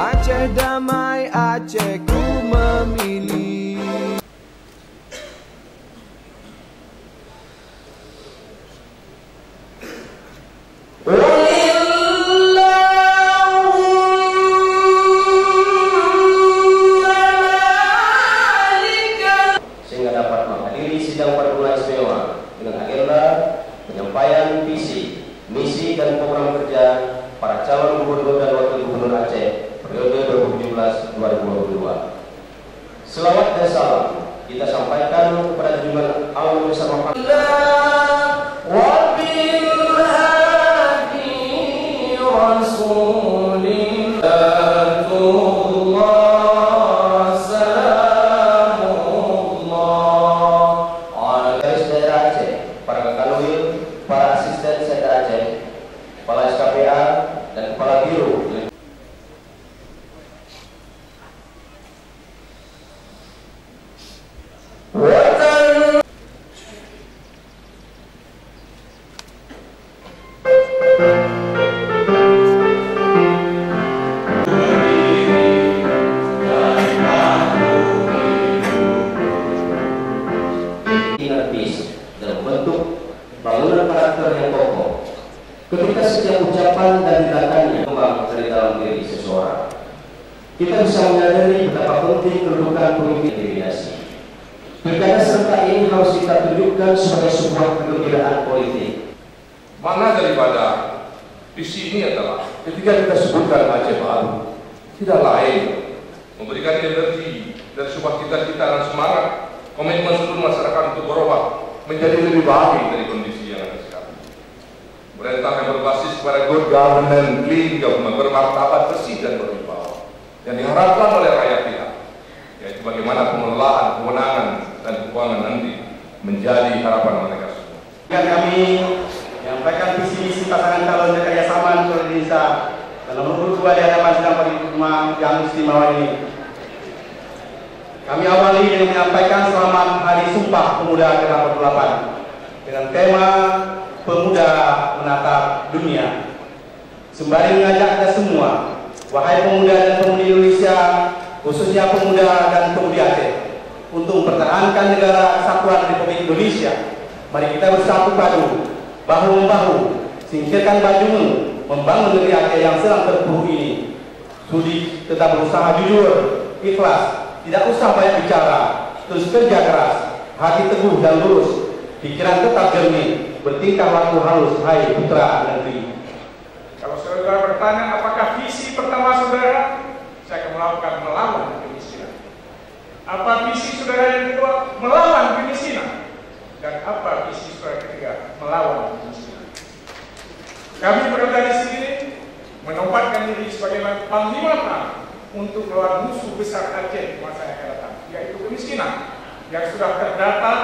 Aceh damai, Aceh ku memilih. Sehingga dapat menghadiri sidang paripurna istimewa dengan agenda penyampaian visi, misi dan program kerja para calon gubernur dan wakil gubernur Aceh periode 2017-2022. Selawat dan salam kita sampaikan kepada junjungan Allah bersama para asisten Sekda Aceh, kepala SKPA dan kepala biro. Dalam bentuk bangunan karakter yang kokoh. Ketika setiap ucapan dan tindakannya kembang dari dalam diri seseorang, kita bisa menyadari betapa penting kedudukan pemimpin delegasi. Pilkada serentak ini harus kita tunjukkan sebagai sebuah kegembiraan politik. Makna daripada visi ini adalah ketika kita sebutkan Aceh baru, tidak lain memberikan energi dan sebuah cita-cita dan semangat komitmen seluruh masyarakat untuk berubah menjadi lebih baik dari kondisi yang ada sekarang. Pemerintah yang berbasis pada good governance, clean government, bermartabat, bersih dan berwibawa, yang diharapkan oleh rakyat kita, yaitu bagaimana pengelolaan, kewenangan dan keuangan nanti menjadi harapan mereka semua. Dan kami menyampaikan visi-misi pasangan calon kerjasama untuk Indonesia dalam nomor 2 di hadapan sidang paripurna yang istimewa ini. Kami awali dengan menyampaikan selamat Hari Sumpah Pemuda ke-48 dengan tema Pemuda Menatap Dunia. Sembari mengajak kita semua, wahai pemuda dan pemudi Indonesia, khususnya pemuda dan pemudi Aceh, untuk mempertahankan negara kesatuan Republik Indonesia, mari kita bersatu padu, bahu-membahu, singkirkan baju membangun negeri Aceh yang sedang terpuruk ini. Sudi tetap berusaha jujur, ikhlas, tidak usah banyak bicara, terus kerja keras, hati teguh dan lurus, pikiran tetap jernih, bertingkah laku halus, hai putra negeri. Kalau saudara bertanya apakah visi pertama saudara, saya akan melawan kemiskinan. Apa visi saudara yang kedua? Melawan kemiskinan. Dan apa visi saudara ketiga? Melawan kemiskinan. Kami berorganisasi ini menempatkan diri sebagai panglima perang untuk melawan musuh besar Aceh di masa yang akan datang, yaitu kemiskinan yang sudah terdata,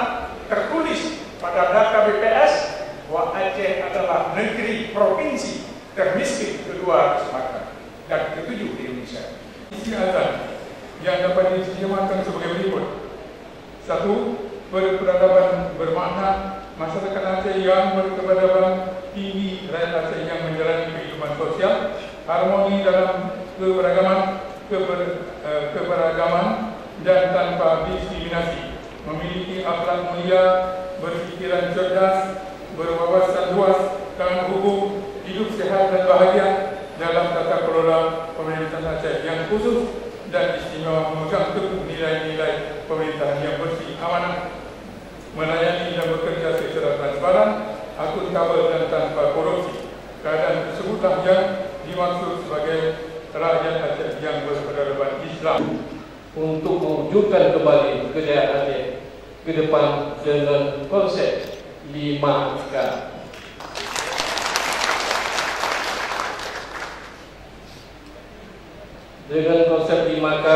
tertulis pada data BPS bahwa Aceh adalah negeri provinsi termiskin kedua di Sumatera dan ketujuh di Indonesia. Isi azan yang dapat dijelaskan sebagai berikut. 1. Berperadaban bermakna masyarakat Aceh yang berkeperadaban tinggi, rakyat Aceh yang menjalani kehidupan sosial, harmoni dalam keberagaman dan tanpa diskriminasi, memiliki akhlak mulia, berpikiran cerdas, berwawasan luas dalam hukum, hidup sehat dan bahagia dalam tata kelola pemerintahan Aceh yang khusus dan istimewa, memegang teguh nilai-nilai pemerintahan yang bersih, amanah, melayani dan bekerja secara transparan, akuntabel dan tanpa korupsi. Keadaan tersebutlah yang dimaksud sebagai rakyat Aceh yang berperadaban Islam. Untuk mewujudkan kembali kejayaan Aceh ke depan dengan konsep 5K. Dengan konsep 5K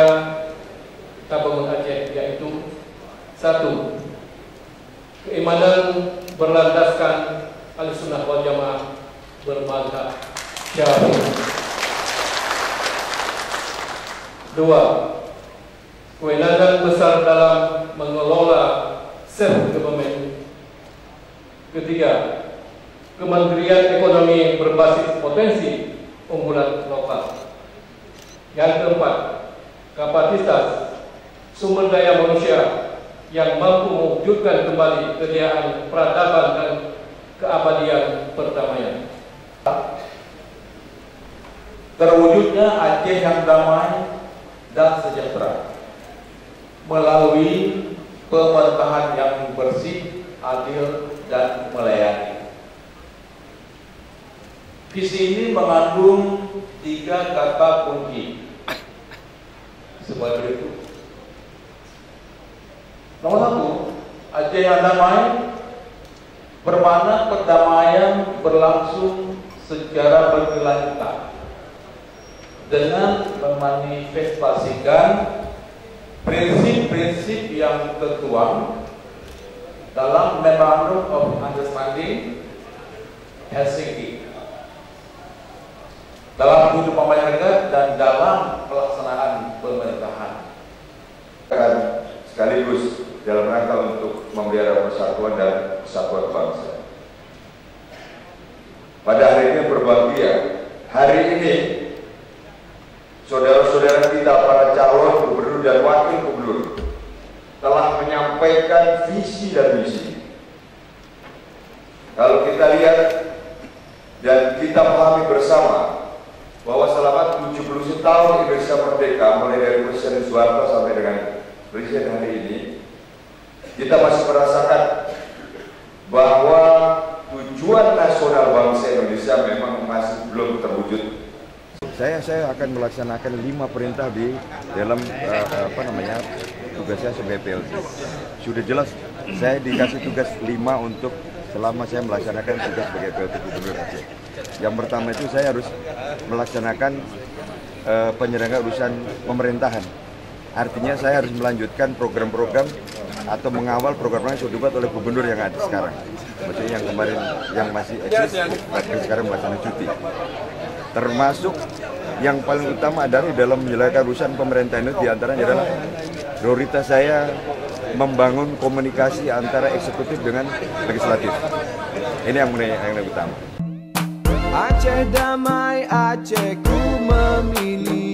kita bangun Aceh, yaitu 1. Keimanan berlandaskan Ahlussunnah wal Jamaah bermadzhab Syafi'i. 2. Kewenangan besar dalam mengelola self-government. 3. Kementerian Ekonomi berbasis potensi unggulan lokal. Yang keempat, kapasitas sumber daya manusia yang mampu mewujudkan kembali kejayaan peradaban dan keabadian perdamaian. Terwujudnya Aceh yang damai dan sejahtera melalui pemerintahan yang bersih, adil, dan melayani. Visi ini mengandung 3 kata kunci sebagai berikut. Nomor 1, Aceh yang damai bermakna perdamaian berlangsung secara berkelanjutan dengan memanifestasikan prinsip-prinsip yang tertuang dalam Memorandum of Understanding Helsinki dalam hidup masyarakat dan dalam pelaksanaan pemerintahan. Sekaligus dalam rangka untuk memelihara persatuan dan kesatuan bangsa. Pada hari ini berbahagia, hari ini saudara-saudara kita para calon gubernur dan wakil gubernur telah menyampaikan visi dan misi. Kalau kita lihat dan kita pahami bersama bahwa selama 70 tahun Indonesia merdeka, mulai dari Presiden Soeharto sampai dengan Presiden hari ini, kita masih merasakan bahwa tujuan nasional bangsa Indonesia memang masih belum terwujud. Saya akan melaksanakan 5 perintah di dalam tugasnya sebagai PLT. Sudah jelas saya dikasih tugas 5 untuk selama saya melaksanakan tugas sebagai PLT Gubernur Aceh. Yang pertama itu saya harus melaksanakan penyelenggaraan urusan pemerintahan. Artinya saya harus melanjutkan program-program atau mengawal program yang sudah dibuat oleh gubernur yang ada sekarang. Maksudnya yang kemarin yang masih eksis, tapi sekarang melaksanakan cuti. Termasuk yang paling utama adalah dalam menjalankan urusan pemerintahan itu diantaranya adalah prioritas saya membangun komunikasi antara eksekutif dengan legislatif. Ini yang utama. Aceh damai, Aceh ku memilih.